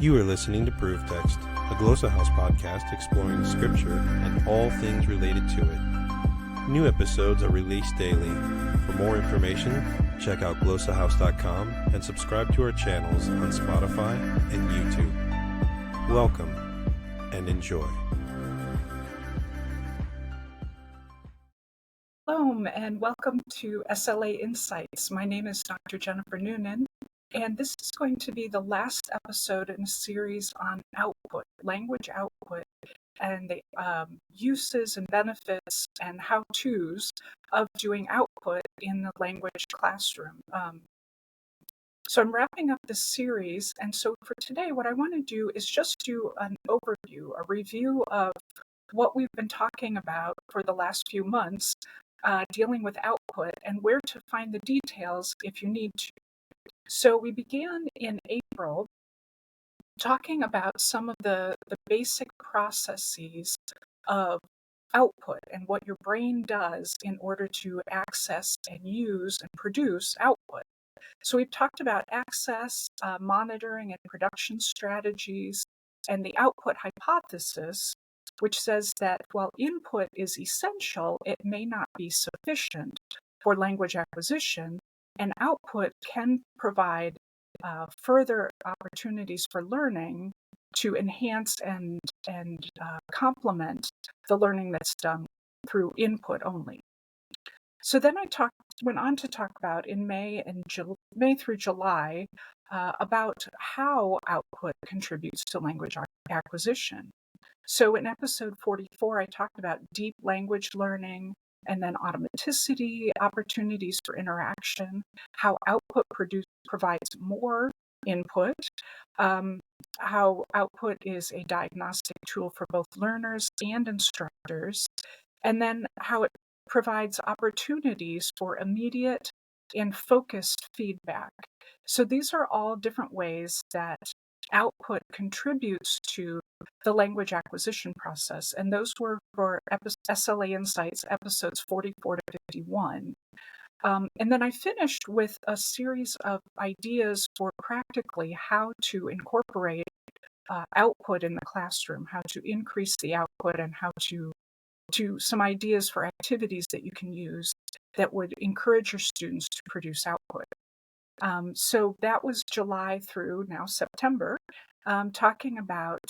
You are listening to Proof Text, a Glossa House podcast exploring Scripture and all things related to it. New episodes are released daily. For more information, check out glossahouse.com and subscribe to our channels on Spotify and YouTube. Welcome and enjoy. Hello, and welcome to SLA Insights. My name is Dr. Jennifer Noonan, and this is going to be the last episode in a series on output, language output, and the uses and benefits and how-tos of doing output in the language classroom. So I'm wrapping up this series, and so for today, what I want to do is just do an overview, a review of what we've been talking about for the last few months, dealing with output and where to find the details if you need to. So we began in April talking about some of the basic processes of output and what your brain does in order to access and use and produce output. So we've talked about access, monitoring, and production strategies, and the output hypothesis, which says that while input is essential, it may not be sufficient for language acquisition, and output can provide further opportunities for learning to enhance and complement the learning that's done through input only. So then I went on to talk about in May through July about how output contributes to language acquisition. So in episode 44, I talked about deep language learning, and then automaticity, opportunities for interaction, how output provides more input, how output is a diagnostic tool for both learners and instructors, and then how it provides opportunities for immediate and focused feedback. So these are all different ways that output contributes to the language acquisition process, and those were for SLA Insights episodes 44 to 51. And then I finished with a series of ideas for practically how to incorporate output in the classroom, how to increase the output, and how to some ideas for activities that you can use that would encourage your students to produce output. So that was July through now September, talking about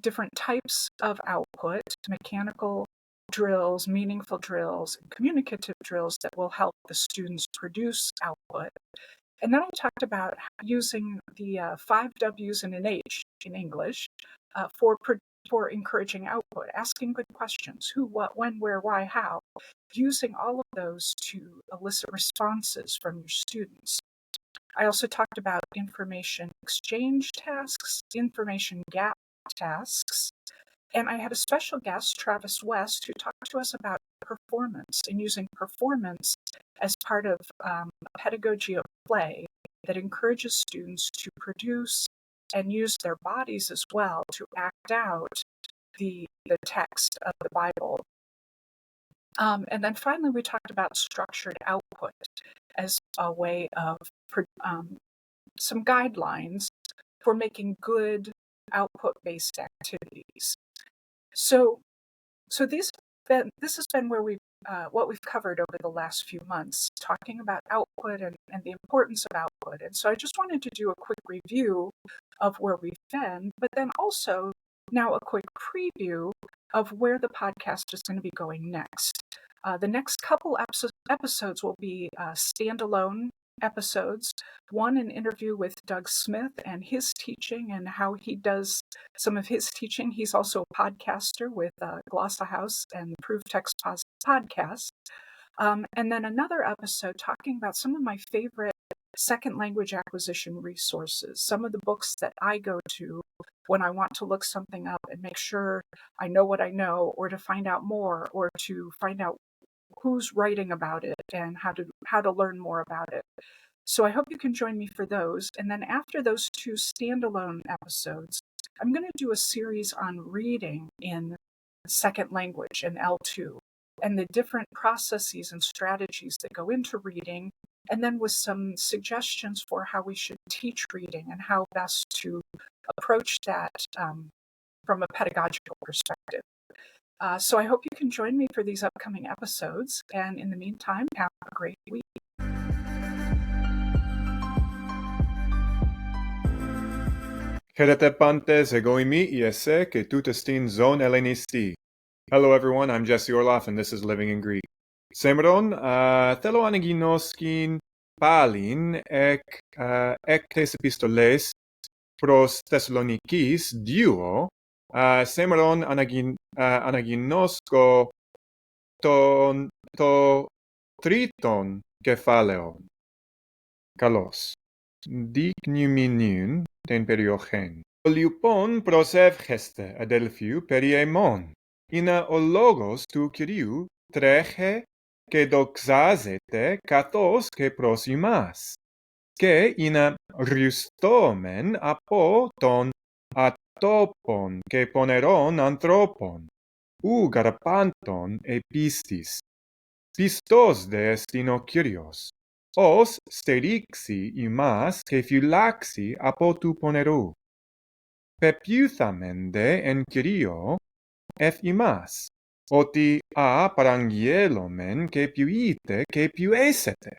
different types of output, mechanical drills, meaningful drills, and communicative drills that will help the students produce output. And then I talked about using the 5 W's and an H in English for encouraging output, asking good questions, who, what, when, where, why, how, using all of those to elicit responses from your students. I also talked about information exchange tasks, information gap tasks, and I had a special guest, Travis West, who talked to us about performance and using performance as part of a pedagogy of play that encourages students to produce and use their bodies as well to act out the text of the Bible. And then finally, we talked about structured output as a way of some guidelines for making good output-based activities. So this has been where what we've covered over the last few months, talking about output and the importance of output. And so I just wanted to do a quick review of where we've been, but then also now a quick preview of where the podcast is going to be going next. The next couple episodes will be standalone episodes. One, an interview with Doug Smith and his teaching and how he does some of his teaching. He's also a podcaster with Glossa House and Proof Text podcast. And then another episode talking about some of my favorite second language acquisition resources, some of the books that I go to when I want to look something up and make sure I know what I know, or to find out more, or to find out who's writing about it and how to learn more about it. So I hope you can join me for those. And then after those 2 standalone episodes, I'm going to do a series on reading in second language in L2 and the different processes and strategies that go into reading and then with some suggestions for how we should teach reading and how best to approach that from a pedagogical perspective. So I hope you can join me for these upcoming episodes, and in the meantime, have a great week. Χαίρετε πάντες, εγώ είμαι η Jesse και τούτε στην ζών Ελληνιστή. Hello everyone, I'm Jesse Orloff and this is Living in Greek. Σήμερον, θέλω να ανακοινώσω πάλιν εκ τις επιστολές προς Θεσσαλονικείς 2. Σήμερον ανακοινώσκω το τρίτον κεφάλαιο. Καλώς. Δεικνύμενον την περιοχήν. Λοιπόν προσεύχεστε, αδελφοί, περί εμών. Είναι ο λόγος του Κυρίου τρέχε και δοξάζεται καθώς και προς ημάς. Και είναι ρουστόμεν από των ατόπων και πονερών ανθρώπων, ου γαρπάντων επίστης. Πιστός δε εστιν ο Κύριος, ως στηρίξει ημάς και φυλάξει από του πονερού. Πεποιούθαμεν δε εν Κύριο εφ' ημάς, ότι παραγγέλλομεν και ποιείτε και ποιέσετε.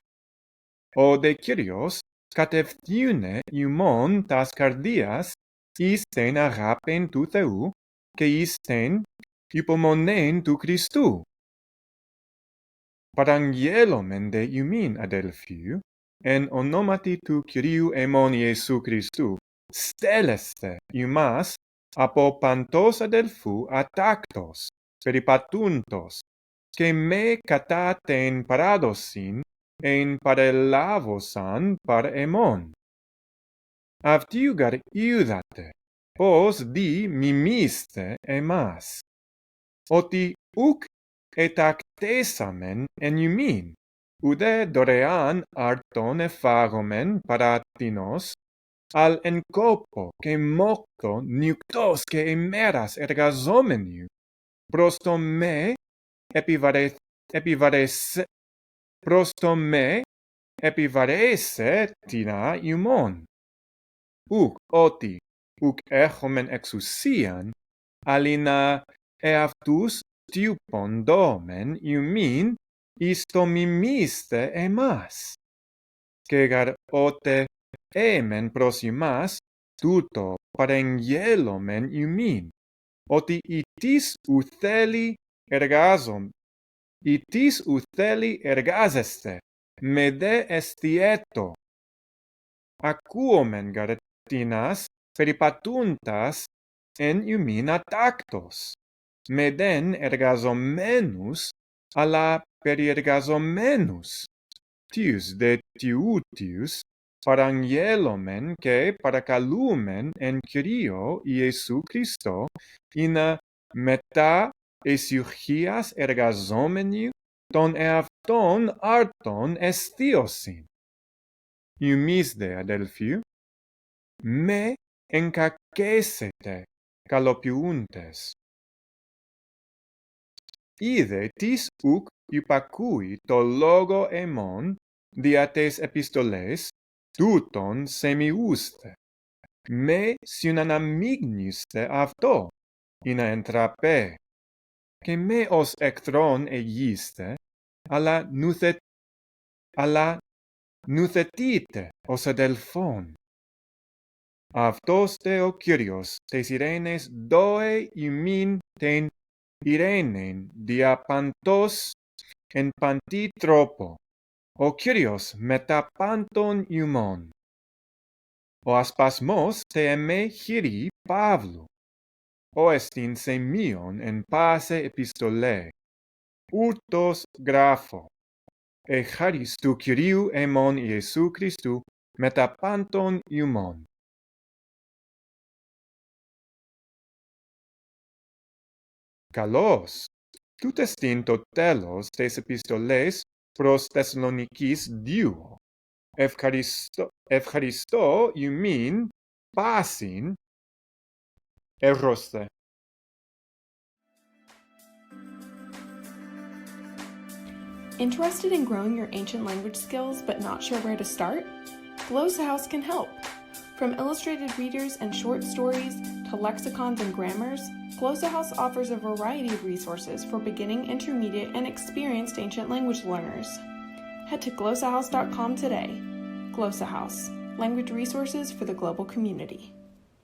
Ο δε Κύριος κατευθύνε ημών τας καρδίας εις την αγάπην του Θεού και εις την υπομονήν του Χριστού. Παραγγέλλομεν δε ημίν, αδελφοί, εν ονόματι του Κυρίου εμών Ιησού Χριστού, στέλεστε ημάς από παντός αδελφού ατάκτος, περιπατούντος, και με κατά την παράδοσιν εν παρελάβωσαν παρ εμών. Αυτοί γαρ είδατε, πως δι μιμήστε εμάς, ότι ουκ ετακτέσαμεν εν ημίν, ουδέ δωρεάν αρτών εφάγομεν παράτινος, αλ εν κόπο και μόκτο νυκτός και ημέρας εργαζόμενοι, προς το με επιβαρέσε τίνα ημών. Ουκ ότι ουκ έχομεν εξουσίαν, αλλήνα εαυτούς τυποντόμεν ημίν εις το μιμήστε εμάς. Και γαρ ότε έμεν προς ημάς, τούτο παρεγγέλλομεν ημίν, ότι ητής ου θέλει εργάζεστε, με δε εστιέτο. Ακούομεν γαρ τίνας περιπατούντας εν ημίν ατάκτος, με δεν εργαζομένους, αλλά περιεργαζομένους. Tius de tiutius παραγγέλλομεν και παρακαλούμεν εν Κύριο Ιησού Χριστό, είναι μετά αισιοχίας εργαζόμενοι των εαυτών άρτων εστίωσιν. Ημείς δε, αδελφοί, με εγκακέσετε καλοποιούντες. Είδε τις ουκ υπακούει το λόγο εμών δια τες επιστολές, τούτον σεμιούστε. Με συναναμίγνυστε αυτό, είναι εντραπέ. Και με ως εχθρόν εγείστε, αλλά νουθετείτε ως αδελφόν. Αυτός δε ο Κύριος τες ειρήνες δώε ημίν την ειρήνην δια παντός εν παντή τρόπο. Ο Κύριος μετά πάντων ημών. Ο ασπασμός τε εμέ χειρή Παύλου. Ο εστιν σημείων εν πάσε επιστολέ. Ούτως γράφω. Εχάρις του Κυρίου εμών Ιησού Χριστού μετά πάντων ημών. Καλώς. Τούτ εστιν το τέλος τες επιστολές προς Θεσσαλονικείς 2. Ευχαριστώ ημίν πάσιν ερώστε. Interested in growing your ancient language skills but not sure where to start? Glossa House can help. From illustrated readers and short stories to lexicons and grammars, Glossa House offers a variety of resources for beginning, intermediate, and experienced ancient language learners. Head to glossahouse.com today. Glossa House, language resources for the global community.